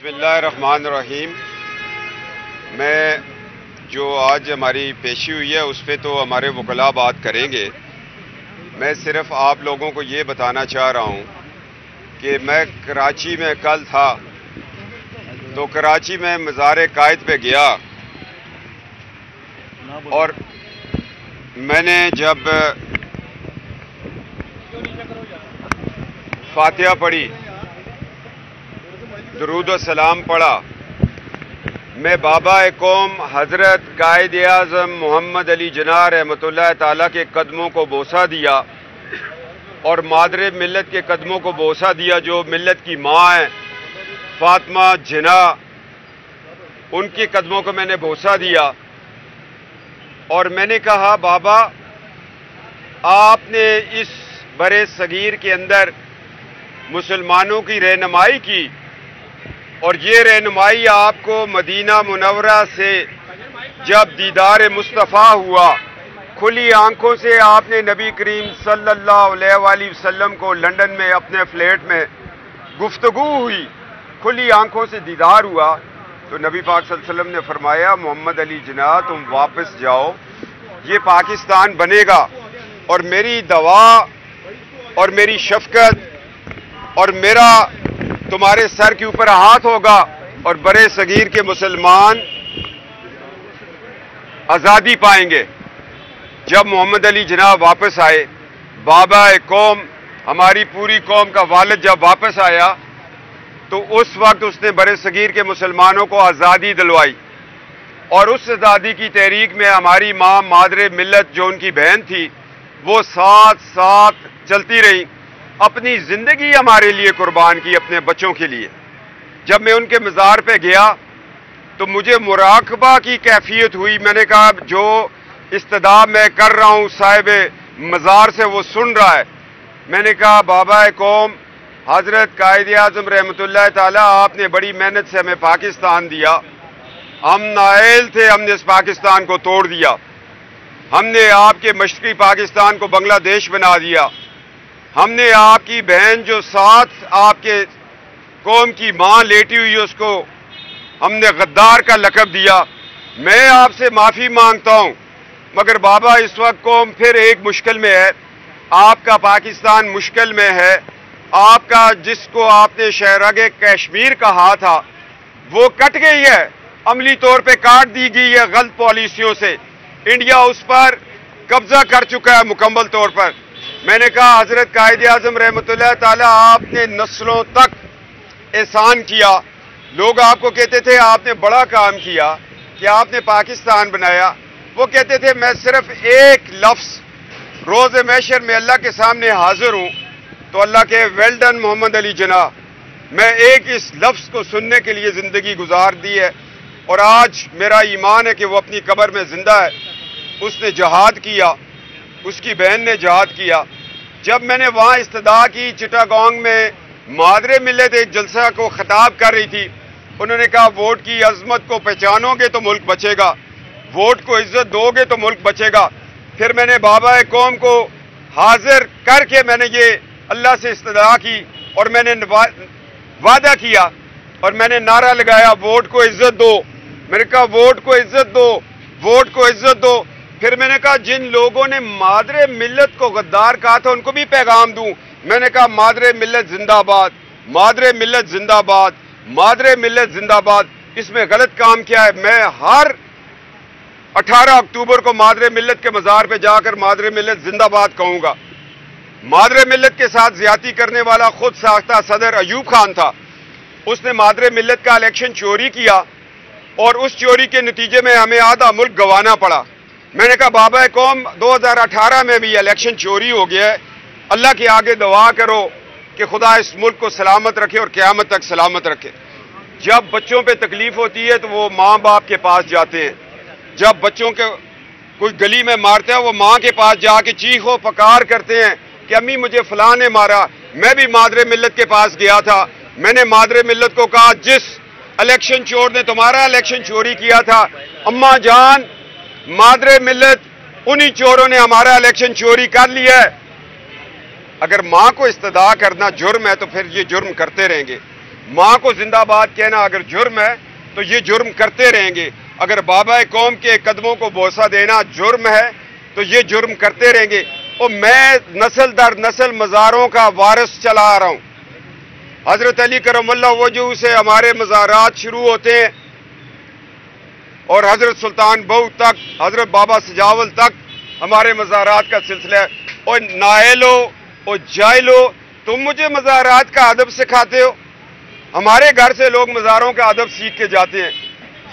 बिस्मिल्लाहिर्रहमानिर्रहीम। मैं जो आज हमारी पेशी हुई है उस पे तो हमारे वकला बात करेंगे। मैं सिर्फ आप लोगों को ये बताना चाह रहा हूँ कि मैं कराची में कल था तो कराची में मज़ार कायद पे गया और मैंने जब फातिहा पढ़ी, दरूद व सलाम पढ़ा, मैं बाबा कौम हज़रत कायद आज़म मोहम्मद अली जिन्ना रहमतुल्लाह ताला के कदमों को बोसा दिया और मादरे मिल्लत के कदमों को बोसा दिया, जो मिल्लत की माँ है फातिमा जिन्ना, उनके कदमों को मैंने बोसा दिया और मैंने कहा, बाबा आपने इस बरे सगीर के अंदर मुसलमानों की रहनुमाई की और ये रहनुमाई आपको मदीना मुनव्वरा से जब दीदार मुस्तफ़ा हुआ, खुली आंखों से आपने नबी करीम सल्लल्लाहु अलैहि वसल्लम को लंदन में अपने फ्लैट में गुफ्तगू हुई, खुली आंखों से दीदार हुआ, तो नबी पाक सल्लल्लाहु अलैहि वसल्लम ने फरमाया, मोहम्मद अली जिन्ना तुम वापस जाओ, ये पाकिस्तान बनेगा और मेरी दवा और मेरी शफकत और मेरा तुम्हारे सर के ऊपर हाथ होगा और बड़े सगीर के मुसलमान आज़ादी पाएंगे। जब मोहम्मद अली जिन्ना वापस आए, बाबा कौम, हमारी पूरी कौम का वालिद जब वापस आया तो उस वक्त उसने बड़े सगीर के मुसलमानों को आज़ादी दिलवाई और उस आज़ादी की तहरीक में हमारी माँ मादरे मिल्लत जो उनकी बहन थी वो साथ साथ चलती रही, अपनी जिंदगी हमारे लिए कुर्बान की, अपने बच्चों के लिए। जब मैं उनके मज़ार पे गया तो मुझे मुराकबा की कैफियत हुई। मैंने कहा, जो इस्तदा मैं कर रहा हूँ साहिब मज़ार से वो सुन रहा है। मैंने कहा, बाबा कौम हज़रत कायद आज़म रहमतुल्लाह ताला, आपने बड़ी मेहनत से हमें पाकिस्तान दिया, हम नाअहल थे, हमने इस पाकिस्तान को तोड़ दिया, हमने आपके मशरक़ी पाकिस्तान को बांग्लादेश बना दिया, हमने आपकी बहन जो साथ आपके कौम की माँ लेटी हुई है उसको हमने गद्दार का लक़ब दिया। मैं आपसे माफ़ी मांगता हूँ, मगर बाबा इस वक्त कौम फिर एक मुश्किल में है, आपका पाकिस्तान मुश्किल में है, आपका जिसको आपने शहरागे कश्मीर कहा था वो कट गई है, अमली तौर पे काट दी गई है गलत पॉलिसियों से। इंडिया उस पर कब्जा कर चुका है मुकम्मल तौर पर। मैंने कहा, हज़रत कायद आज़म रहमतुल्लाह ताला, आपने नस्लों तक एहसान किया, लोग आपको कहते थे आपने बड़ा काम किया कि आपने पाकिस्तान बनाया। वो कहते थे मैं सिर्फ एक लफ्ज़ रोज़ महशर में अल्लाह के सामने हाजिर हूँ तो अल्लाह के वेल डन मोहम्मद अली जिन्ना, मैं एक इस लफ्ज़ को सुनने के लिए ज़िंदगी गुजार दी है और आज मेरा ईमान है कि वो अपनी कब्र में जिंदा है। उसने जहाद किया, उसकी बहन ने जहाद किया। जब मैंने वहाँ इस्तदा की, चिटागोंग में मादरे मिल्लत एक जलसा को खिताब कर रही थी, उन्होंने कहा, वोट की अजमत को पहचानोगे तो मुल्क बचेगा, वोट को इज्जत दोगे तो मुल्क बचेगा। फिर मैंने बाबा कौम को हाजिर करके मैंने ये अल्लाह से इस्तदा की और मैंने वादा किया और मैंने नारा लगाया, वोट को इज्जत दो। मैंने कहा, वोट को इज्जत दो, वोट को इज्जत दो। फिर मैंने कहा, जिन लोगों ने मादरे मिल्लत को गद्दार कहा था उनको भी पैगाम दूं। मैंने कहा, मादरे मिल्लत जिंदाबाद, मादरे मिल्लत जिंदाबाद, मादरे मिल्लत जिंदाबाद। इसमें गलत काम क्या है? मैं हर 18 अक्टूबर को मादरे मिल्लत के मज़ार पे जाकर मादरे मिल्लत जिंदाबाद कहूंगा। मादरे मिल्लत के साथ ज्यादती करने वाला खुद साख्ता सदर अयूब खान था, उसने मादरे मिल्लत का इलेक्शन चोरी किया और उस चोरी के नतीजे में हमें आधा मुल्क गंवाना पड़ा। मैंने कहा, बाबा कौम 2018 में भी इलेक्शन चोरी हो गया है, अल्लाह के आगे दुआ करो कि खुदा इस मुल्क को सलामत रखे और क़यामत तक सलामत रखे। जब बच्चों पे तकलीफ होती है तो वो माँ बाप के पास जाते हैं, जब बच्चों के कोई गली में मारते हैं वो माँ के पास जाके चीखो पकार करते हैं कि अम्मी मुझे फलां ने मारा। मैं भी मादरे मिल्लत के पास गया था, मैंने मादरे मिल्लत को कहा, जिस इलेक्शन चोर ने तुम्हारा इलेक्शन चोरी किया था, अम्मा जान, मादरे मिल्लत उन्हीं चोरों ने हमारा इलेक्शन चोरी कर लिया है। अगर मां को इस्तदा करना जुर्म है तो फिर ये जुर्म करते रहेंगे। ماں کو زندہ باد کہنا اگر جرم ہے تو یہ جرم کرتے رہیں گے. اگر بابا قوم کے قدموں کو بوسہ دینا جرم ہے تو یہ جرم کرتے رہیں گے. اور میں نسل در نسل مزاروں کا وارث چلا آ رہا ہوں. حضرت علی کرم اللہ وجہہ سے ہمارے مزارات شروع ہوتے ہیں اور حضرت سلطان بہو تک، حضرت بابا سجاول تک ہمارے مزارات کا سلسلہ ہے. اور نائلو اور جائلو، تم مجھے مزارات کا ادب سکھاتے ہو؟ ہمارے گھر سے لوگ مزاروں کا ادب سیکھ کے جاتے ہیں.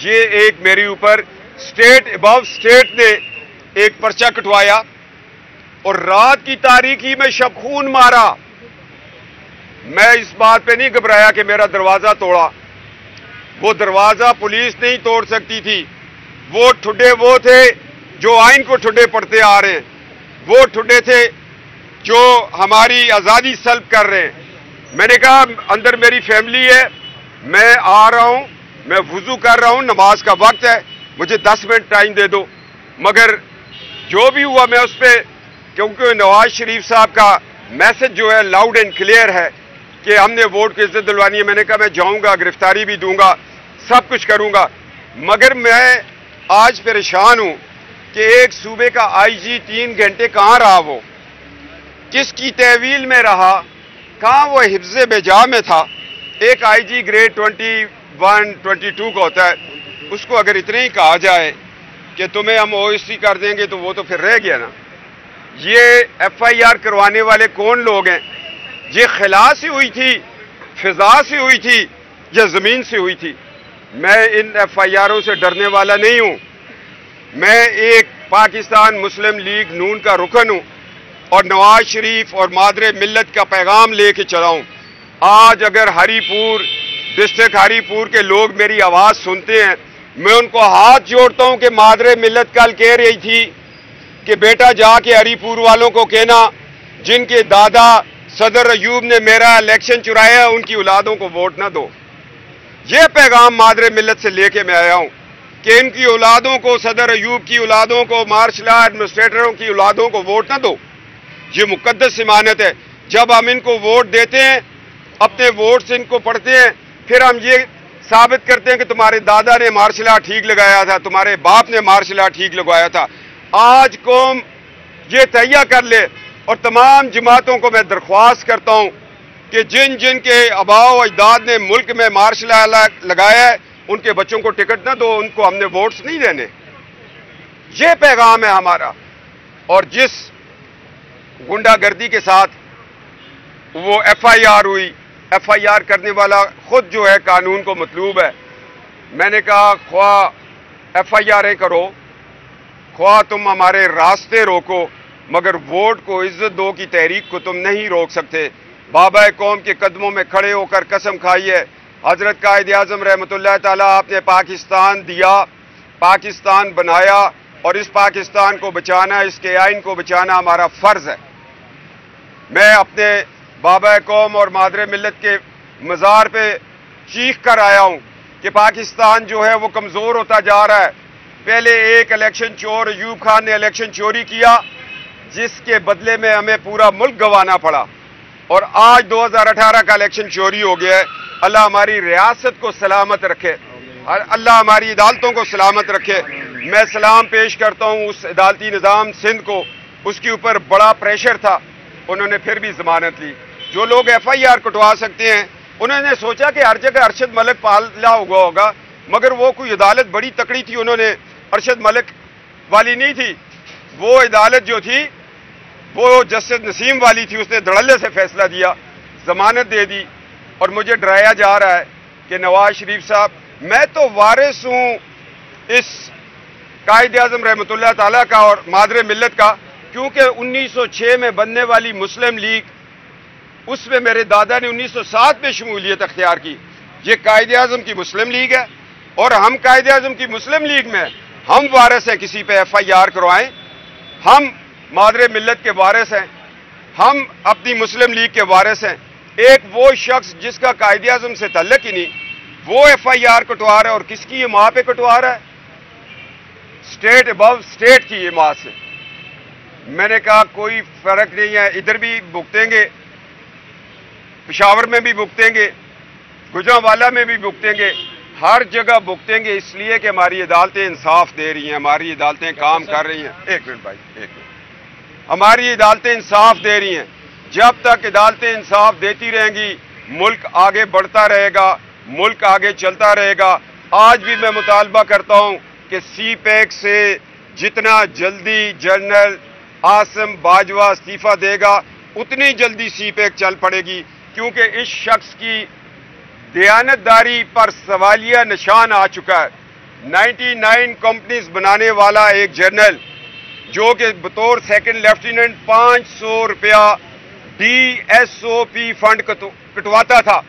یہ ایک میرے اوپر اسٹیٹ ابو اسٹیٹ نے ایک پرچہ کٹوایا اور رات کی تاریکی میں شب خون مارا. میں اس بات پہ نہیں گھبرایا کہ میرا دروازہ توڑا. وہ دروازہ پولیس نہیں توڑ سکتی تھی. وہ ٹھڈے وہ تھے جو آئین کو ٹھڈے پڑھتے آ رہے ہیں. وہ ٹھڈے تھے جو ہماری آزادی سلب کر رہے ہیں. میں نے کہا اندر میری فیملی ہے، میں آ رہا ہوں، میں وضو کر رہا ہوں، نماز کا وقت ہے، مجھے 10 منٹ ٹائم دے دو. مگر جو بھی ہوا میں اس پہ، کیونکہ نواز شریف صاحب کا میسج جو ہے لاؤڈ اینڈ کلیئر ہے کہ ہم نے ووٹ کی عزت دلوانی ہے. میں نے کہا میں جاؤں گا، گرفتاری بھی دوں گا، سب کچھ کروں گا. مگر میں آج پریشان ہوں کہ ایک صوبے کا آئی جی 3 گھنٹے کہاں رہا، وہ کس کی تحویل میں رہا، کہاں وہ حفظ بجا میں تھا. ایک آئی جی گریڈ 21 22 کا ہوتا ہے، اس کو اگر اتنے ہی کہا جائے کہ تمہیں ہم او ایس سی کر دیں گے تو وہ تو پھر رہ گیا نا. یہ ایف آئی آر کروانے والے کون لوگ ہیں؟ یہ خلا سے ہوئی تھی، فضا سے ہوئی تھی یا زمین سے ہوئی تھی؟ میں ان ایف آئی آروں سے ڈرنے والا نہیں ہوں. میں ایک پاکستان مسلم لیگ نون کا رکن ہوں اور نواز شریف اور مادر ملت کا پیغام لے کے چلا ہوں. آج اگر ہری پور ڈسٹرکٹ ہری پور کے لوگ میری آواز سنتے ہیں، میں ان کو ہاتھ جوڑتا ہوں کہ مادر ملت کل کہہ رہی تھی کہ بیٹا جا کے ہری پور والوں کو کہنا جن کے دادا صدر ایوب نے میرا الیکشن چرایا ان کی اولادوں کو ووٹ نہ دو. یہ پیغام مادر ملت سے لے کے میں آیا ہوں کہ ان کی اولادوں کو، صدر ایوب کی اولادوں کو، مارشل آرٹ ایڈمنسٹریٹروں کی اولادوں کو ووٹ نہ دو. یہ مقدس امانت ہے. جب ہم ان کو ووٹ دیتے ہیں، اپنے ووٹ سے ان کو پڑھتے ہیں، پھر ہم یہ ثابت کرتے ہیں کہ تمہارے دادا نے مارشل آرٹ ٹھیک لگایا تھا، تمہارے باپ نے مارشل آرٹ ٹھیک لگوایا تھا. آج قوم یہ تہیہ کر لے اور تمام جماعتوں کو میں درخواست کرتا ہوں کہ جن جن کے آباء و اجداد نے ملک میں مارشل آرٹ لگایا ہے ان کے بچوں کو ٹکٹ نہ دو، ان کو ہم نے ووٹس نہیں دینے. یہ پیغام ہے ہمارا. اور جس گنڈا گردی کے ساتھ وہ ایف آئی آر ہوئی، ایف آئی آر کرنے والا خود جو ہے قانون کو مطلوب ہے. میں نے کہا خواہ ایف آئی آریں کرو، خواہ تم ہمارے راستے روکو، مگر ووٹ کو عزت دو کی تحریک کو تم نہیں روک سکتے. بابا قوم کے قدموں میں کھڑے ہو کر قسم کھائی ہے. حضرت قائد اعظم رحمۃ اللہ تعالیٰ، آپ نے پاکستان دیا، پاکستان بنایا، اور اس پاکستان کو بچانا، اس کے آئین کو بچانا ہمارا فرض ہے. میں اپنے بابا قوم اور مادر ملت کے مزار پہ چیخ کر آیا ہوں کہ پاکستان جو ہے وہ کمزور ہوتا جا رہا ہے. پہلے ایک الیکشن چور ایوب خان نے الیکشن چوری کیا جس کے بدلے میں ہمیں پورا ملک گنوانا پڑا، اور آج 2018 کا الیکشن چوری ہو گیا ہے. اللہ ہماری ریاست کو سلامت رکھے، اللہ ہماری عدالتوں کو سلامت رکھے. میں سلام پیش کرتا ہوں اس عدالتی نظام سندھ کو. اس کے اوپر بڑا پریشر تھا، انہوں نے پھر بھی ضمانت لی. جو لوگ ایف آئی آر کٹوا سکتے ہیں، انہوں نے سوچا کہ ہر جگہ ارشد ملک پالا ہوا ہوگا، مگر وہ کوئی عدالت بڑی تکڑی تھی، انہوں نے ارشد ملک والی نہیں تھی. وہ عدالت جو تھی وہ جسٹس نسیم والی تھی. اس نے دھڑلے سے فیصلہ دیا، ضمانت دے دی. اور مجھے ڈرایا جا رہا ہے کہ نواز شریف صاحب، میں تو وارث ہوں اس قائد اعظم رحمۃ اللہ تعالیٰ کا اور مادر ملت کا، کیونکہ 1906 میں بننے والی مسلم لیگ، اس میں میرے دادا نے 1907 میں شمولیت اختیار کی. یہ قائد اعظم کی مسلم لیگ ہے اور ہم قائد اعظم کی مسلم لیگ میں ہم وارث ہیں. کسی پہ ایف آئی آر کروائیں، ہم مادر ملت کے وارث ہیں، ہم اپنی مسلم لیگ کے وارث ہیں. ایک وہ شخص جس کا قائد اعظم سے تعلق ہی نہیں، وہ ایف آئی آر کٹوا رہا ہے، اور کس کی یہ ماں پہ کٹوا رہا ہے؟ اسٹیٹ ابو اسٹیٹ کی یہ ماں سے. میں نے کہا کوئی فرق نہیں ہے، ادھر بھی بھگتیں گے، پشاور میں بھی بھگتیں گے، गुजरांवाला में भी भुगतेंगे, हर जगह भुगतेंगे, इसलिए कि हमारी अदालतें इंसाफ दे रही हैं, हमारी अदालतें काम कर रही हैं। एक मिनट भाई, एक मिनट। हमारी अदालतें इंसाफ दे रही हैं। जब तक अदालतें इंसाफ देती रहेंगी, मुल्क आगे बढ़ता रहेगा, मुल्क आगे चलता रहेगा। आज भी मैं मुतालबा करता हूं कि सी पैक से जितना जल्दी जनरल आसिम बाजवा इस्तीफा देगा, उतनी जल्दी सी पैक चल पड़ेगी, क्योंकि इस शख्स की दयानतदारी पर सवालिया निशान आ चुका है। 99 कंपनीज बनाने वाला एक जनरल, जो कि बतौर सेकंड लेफ्टिनेंट 500 रुपया DSOP फंड कटवाता था,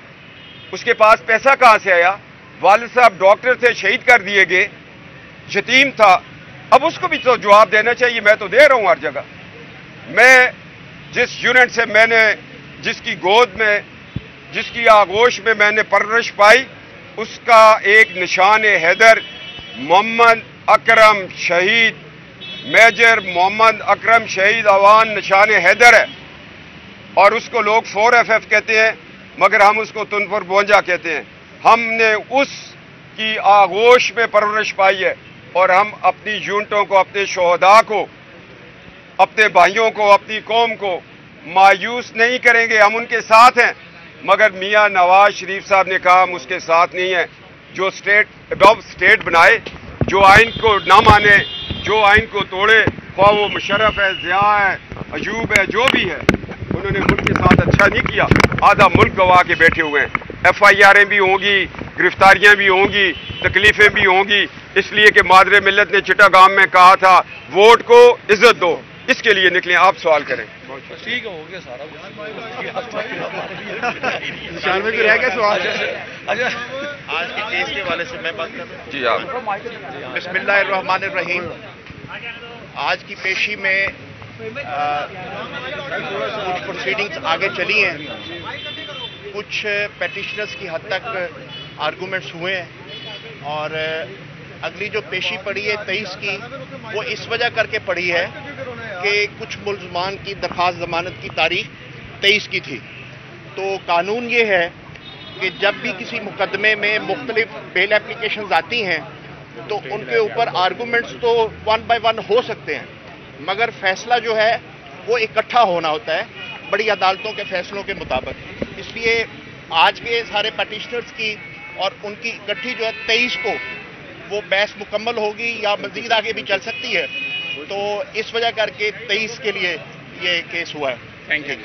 उसके पास पैसा कहां से आया? वालिद साहब डॉक्टर थे, शहीद कर दिए गए, यतीम था। अब उसको भी तो जवाब देना चाहिए। मैं तो दे रहा हूं हर जगह। मैं जिस यूनिट से मैंने, जिसकी गोद में, जिसकी आगोश में मैंने परवरिश पाई, उसका एक निशान हैदर मोहम्मद अकरम शहीद, मेजर मोहम्मद अकरम शहीद अवान निशान हैदर है। और उसको लोग 4FF कहते हैं, मगर हम उसको तुनपुर बोंजा कहते हैं। हमने उसकी आगोश में परवरिश पाई है, और हम अपनी यूनिटों को, अपने शोहदा को, अपने भाइयों को, अपनी कौम को मायूस नहीं करेंगे। हम उनके साथ हैं, मगर मियां नवाज शरीफ साहब ने कहा हम उसके साथ नहीं हैं। जो स्टेट बनाए, जो आइन को ना माने, जो आइन को तोड़े, ख्वाह वो मुशर्रफ है, ज़िया है, अयूब है, जो भी है, उन्होंने मुल्क के साथ अच्छा नहीं किया। आधा मुल्क गवा के बैठे हुए हैं। FIR'ें भी होंगी, गिरफ्तारियां भी होंगी, तकलीफें भी होंगी, इसलिए कि मादरे मिल्लत ने चिटागांव में कहा था वोट को इज्जत दो। इसके लिए निकले। आप सवाल करें। ठीक है, हो गया सारा निशान में भी रह गया सवाल। अच्छा, आज के केस के वाले से मैं बात कर रहा हूँ। जी आप। बिस्मिल्लाहिर्रहमानिर्रहीम। आज की पेशी में कुछ प्रोसीडिंग्स आगे चली हैं, कुछ पेटिशनर्स की हद तक आर्गूमेंट्स हुए हैं, और अगली जो पेशी पड़ी है 23 की, वो इस वजह करके पड़ी है कि कुछ मुल्ज़मान की दरख्वास्त ज़मानत की तारीख 23 की थी। तो कानून ये है कि जब भी किसी मुकदमे में मुख्तलिफ बेल एप्लीकेशंस आती हैं, तो उनके ऊपर आर्गूमेंट्स तो 1 बाय 1 हो सकते हैं, मगर फैसला जो है वो इकट्ठा होना होता है बड़ी अदालतों के फैसलों के मुताबिक। इसलिए आज के सारे पेटिशनर्स की और उनकी इकट्ठी जो है 23 को वो बहस मुकम्मल होगी, या मज़ीद आगे भी चल सकती है। तो इस वजह करके 23 के लिए ये केस हुआ है। Thank you.